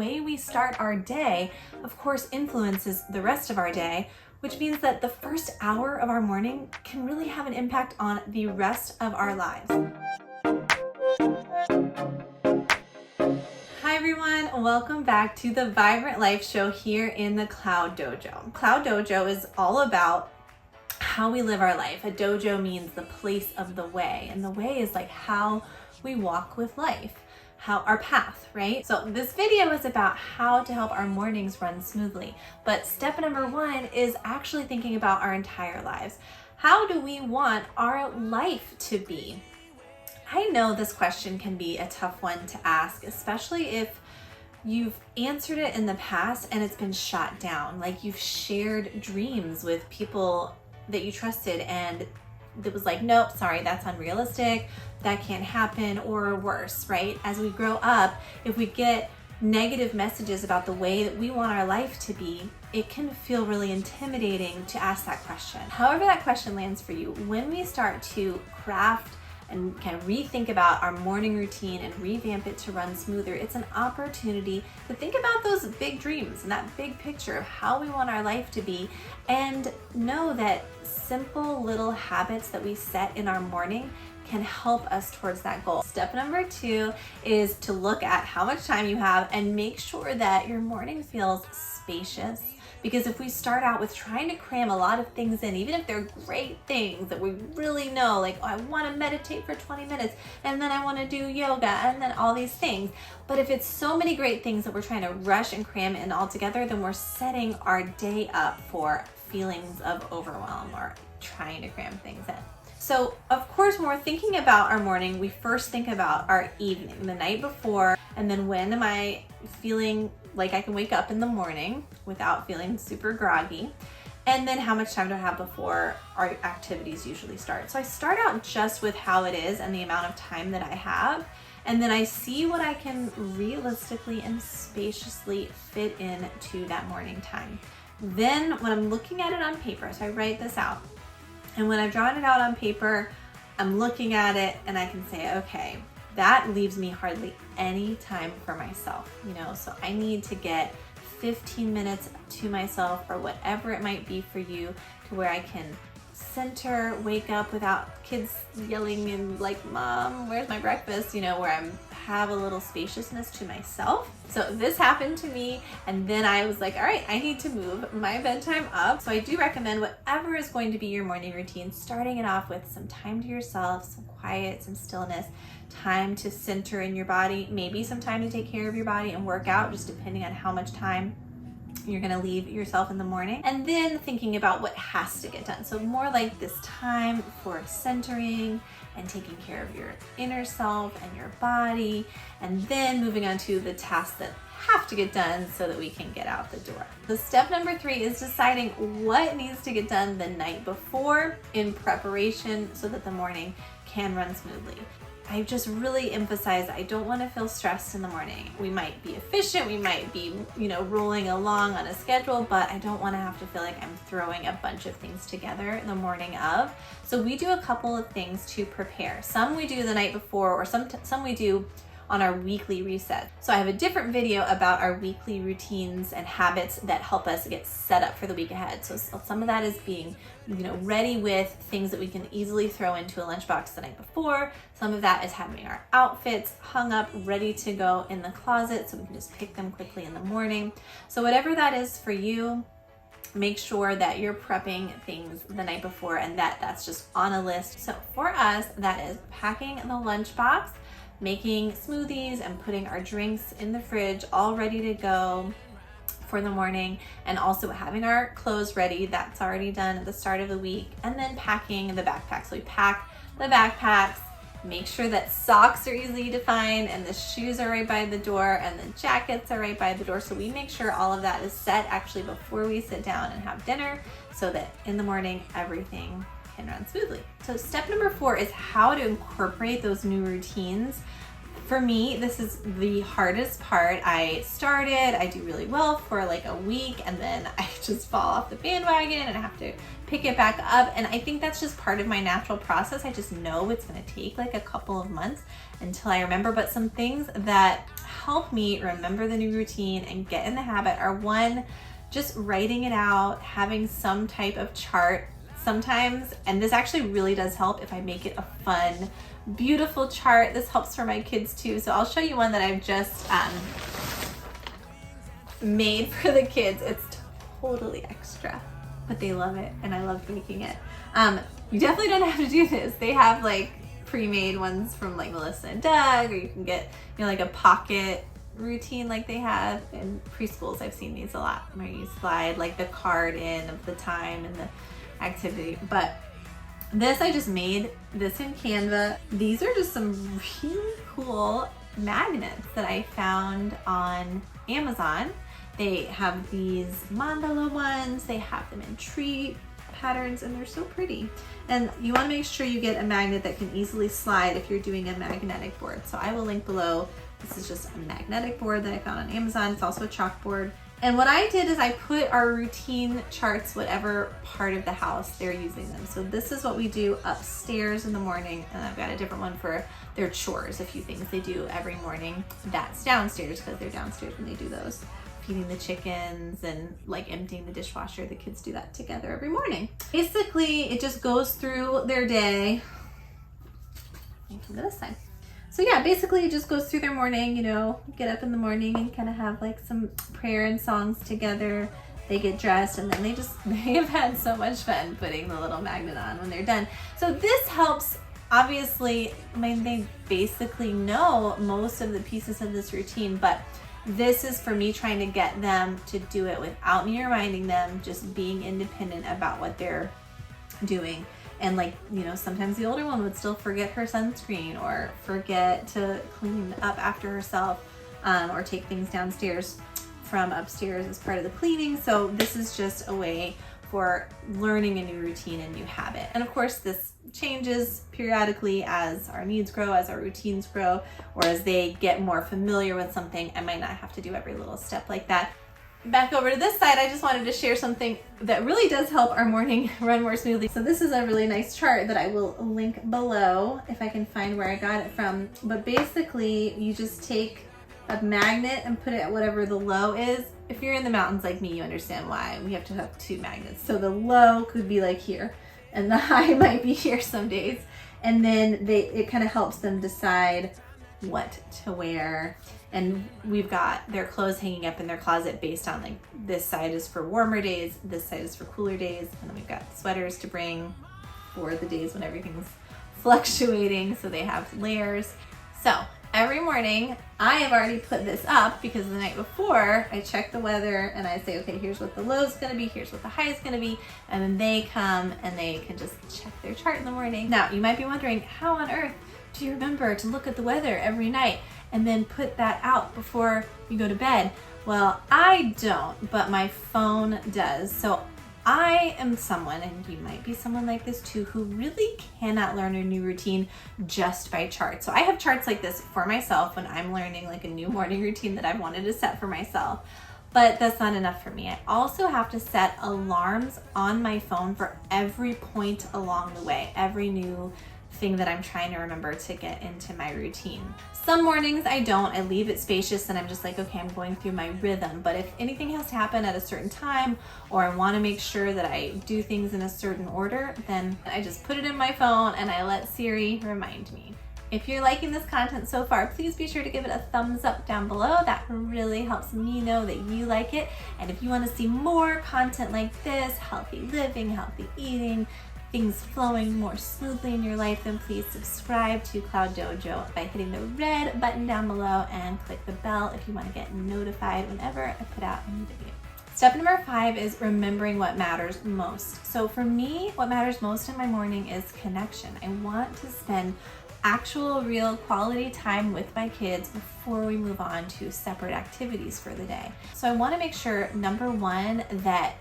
way we start our day, of course, influences the rest of our day, which means that the first hour of our morning can really have an impact on the rest of our lives. Hi everyone, welcome back to the Vibrant Life Show here in the Cloud Dojo. Cloud Dojo is all about how we live our life. A dojo means the place of the way, and the way is like how we walk with life, how our path, right? So this video is about how to help our mornings run smoothly. But step number one is actually thinking about our entire lives. How do we want our life to be? I know this question can be a tough one to ask, especially if you've answered it in the past and it's been shot down. Like you've shared dreams with people that you trusted and it was like, nope, sorry, that's unrealistic, that can't happen, or worse, right? As we grow up, if we get negative messages about the way that we want our life to be, it can feel really intimidating to ask that question. However that question lands for you, when we start to craft and kind of rethink about our morning routine and revamp it to run smoother, it's an opportunity to think about those big dreams and that big picture of how we want our life to be, and know that simple little habits that we set in our morning can help us towards that goal. Step number two is to look at how much time you have and make sure that your morning feels spacious. Because if we start out with trying to cram a lot of things in, even if they're great things that we really know, like, oh, I want to meditate for 20 minutes and then I want to do yoga and then all these things. But if it's so many great things that we're trying to rush and cram in all together, then we're setting our day up for feelings of overwhelm or trying to cram things in. So of course, when we're thinking about our morning, we first think about our evening, the night before, and then when am I feeling like I can wake up in the morning without feeling super groggy, and then how much time do I have before our activities usually start. So I start out just with how it is and the amount of time that I have, and then I see what I can realistically and spaciously fit into that morning time. Then when I'm looking at it on paper, so I write this out, and when I've drawn it out on paper, I'm looking at it and I can say, okay, that leaves me hardly any time for myself, so I need to get 15 minutes to myself or whatever it might be for you, to where I can center, wake up without kids yelling and like, Mom, where's my breakfast? Where I have a little spaciousness to myself. So this happened to me, and then I was like, all right, I need to move my bedtime up. So I do recommend whatever is going to be your morning routine, starting it off with some time to yourself, some quiet, some stillness, time to center in your body, maybe some time to take care of your body and work out, just depending on how much time you're gonna leave yourself in the morning. And then thinking about what has to get done. So more like this time for centering and taking care of your inner self and your body, and then moving on to the tasks that have to get done so that we can get out the door. So step number three is deciding what needs to get done the night before in preparation so that the morning can run smoothly. I just really emphasize, I don't want to feel stressed in the morning. We might be efficient, we might be, rolling along on a schedule, but I don't want to have to feel like I'm throwing a bunch of things together the morning of. So we do a couple of things to prepare. Some we do the night before, or some we do on our weekly reset. So I have a different video about our weekly routines and habits that help us get set up for the week ahead. So some of that is being, ready with things that we can easily throw into a lunchbox the night before. Some of that is having our outfits hung up, ready to go in the closet so we can just pick them quickly in the morning. So whatever that is for you, make sure that you're prepping things the night before and that's just on a list. So for us, that is packing the lunchbox, making smoothies and putting our drinks in the fridge all ready to go for the morning, and also having our clothes ready. That's already done at the start of the week. And then packing the backpack. So we pack the backpacks, make sure that socks are easy to find and the shoes are right by the door and the jackets are right by the door. So we make sure all of that is set actually before we sit down and have dinner, so that in the morning everything can run smoothly. So step number four is how to incorporate those new routines. For me, this is the hardest part. I do really well for like a week, and then I just fall off the bandwagon and I have to pick it back up. And I think that's just part of my natural process. I just know it's gonna take like a couple of months until I remember. But some things that help me remember the new routine and get in the habit are one, just writing it out, having some type of chart sometimes, and this actually really does help if I make it a fun, beautiful chart. This helps for my kids too. So I'll show you one that I've just made for the kids. It's totally extra, but they love it and I love making it. You definitely don't have to do this. They have like pre-made ones from like Melissa and Doug, or you can get, you know, like a pocket routine like they have in preschools. I've seen these a lot where you slide like the card in of the time and the activity. But this, I just made this in Canva. These are just some really cool magnets that I found on Amazon. They have these mandala ones, they have them in tree patterns, and they're so pretty. And you want to make sure you get a magnet that can easily slide if you're doing a magnetic board. So I will link below. This is just a magnetic board that I found on Amazon. It's also a chalkboard. And what I did is I put our routine charts, whatever part of the house they're using them. So this is what we do upstairs in the morning, and I've got a different one for their chores, a few things they do every morning. That's downstairs because they're downstairs when they do those. Feeding the chickens and like emptying the dishwasher. The kids do that together every morning. Basically, it just goes through their day. Come to this side. So yeah, basically it just goes through their morning, you know, get up in the morning and kind of have like some prayer and songs together. They get dressed and then they have had so much fun putting the little magnet on when they're done. So this helps, obviously, I mean, they basically know most of the pieces of this routine, but this is for me trying to get them to do it without me reminding them, just being independent about what they're doing. And like, you know, sometimes the older one would still forget her sunscreen or forget to clean up after herself, or take things downstairs from upstairs as part of the cleaning. So this is just a way for learning a new routine and new habit. And of course, this changes periodically as our needs grow, as our routines grow, or as they get more familiar with something. I might not have to do every little step like that. Back over to this side, I just wanted to share something that really does help our morning run more smoothly. So this is a really nice chart that I will link below if I can find where I got it from. But basically, you just take a magnet and put it at whatever the low is. If you're in the mountains like me, you understand why we have to have two magnets. So the low could be like here, and the high might be here some days. And then it kind of helps them decide what to wear. And we've got their clothes hanging up in their closet based on like, this side is for warmer days, this side is for cooler days. And then we've got sweaters to bring for the days when everything's fluctuating. So they have layers. So every morning I have already put this up because the night before I check the weather and I say, okay, here's what the low is gonna be, here's what the high is gonna be. And then they come and they can just check their chart in the morning. Now you might be wondering, how on earth do you remember to look at the weather every night and then put that out before you go to bed? Well, I don't, but my phone does. So I am someone, and you might be someone like this too, who really cannot learn a new routine just by charts. So I have charts like this for myself when I'm learning like a new morning routine that I've wanted to set for myself. But that's not enough for me. I also have to set alarms on my phone for every point along the way, every new thing that I'm trying to remember to get into my routine. Some mornings I don't, I leave it spacious and I'm just like, okay, I'm going through my rhythm. But if anything has to happen at a certain time, or I want to make sure that I do things in a certain order, then I just put it in my phone and I let Siri remind me. If you're liking this content so far, please be sure to give it a thumbs up down below. That really helps me know that you like it. And if you want to see more content like this, healthy living, healthy eating, things flowing more smoothly in your life, then please subscribe to Cloud Dojo by hitting the red button down below and click the bell if you want to get notified whenever I put out a new video. Step number 5 is remembering what matters most. So for me, what matters most in my morning is connection. I want to spend actual, real quality time with my kids before we move on to separate activities for the day. So I want to make sure, number 1, that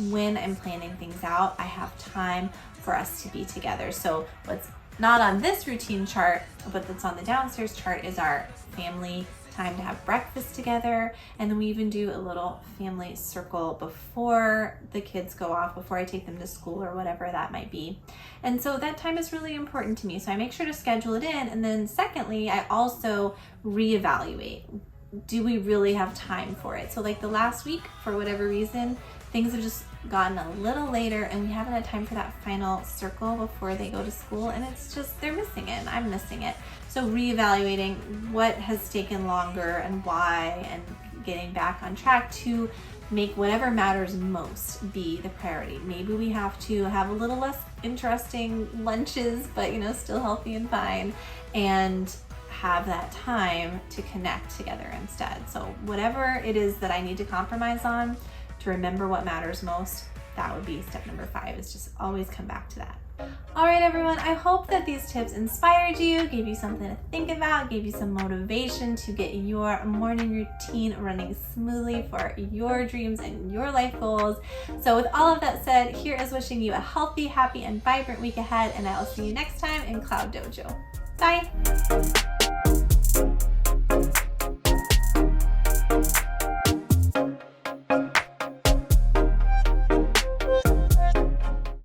when I'm planning things out, I have time for us to be together. So what's not on this routine chart, but that's on the downstairs chart, is our family time to have breakfast together. And then we even do a little family circle before the kids go off, before I take them to school or whatever that might be. And so that time is really important to me. So I make sure to schedule it in. And then secondly, I also reevaluate. do we really have time for it? So like the last week, for whatever reason, things have just gotten a little later and we haven't had time for that final circle before they go to school, and it's just, they're missing it and I'm missing it. So reevaluating what has taken longer and why, and getting back on track to make whatever matters most be the priority. Maybe we have to have a little less interesting lunches, but you know, still healthy and fine, and have that time to connect together instead. So whatever it is that I need to compromise on to remember what matters most, that would be step number 5, is just always come back to that. All right, everyone, I hope that these tips inspired you, gave you something to think about, gave you some motivation to get your morning routine running smoothly for your dreams and your life goals. So with all of that said, here is wishing you a healthy, happy, and vibrant week ahead, and I will see you next time in Cloud Dojo. Bye.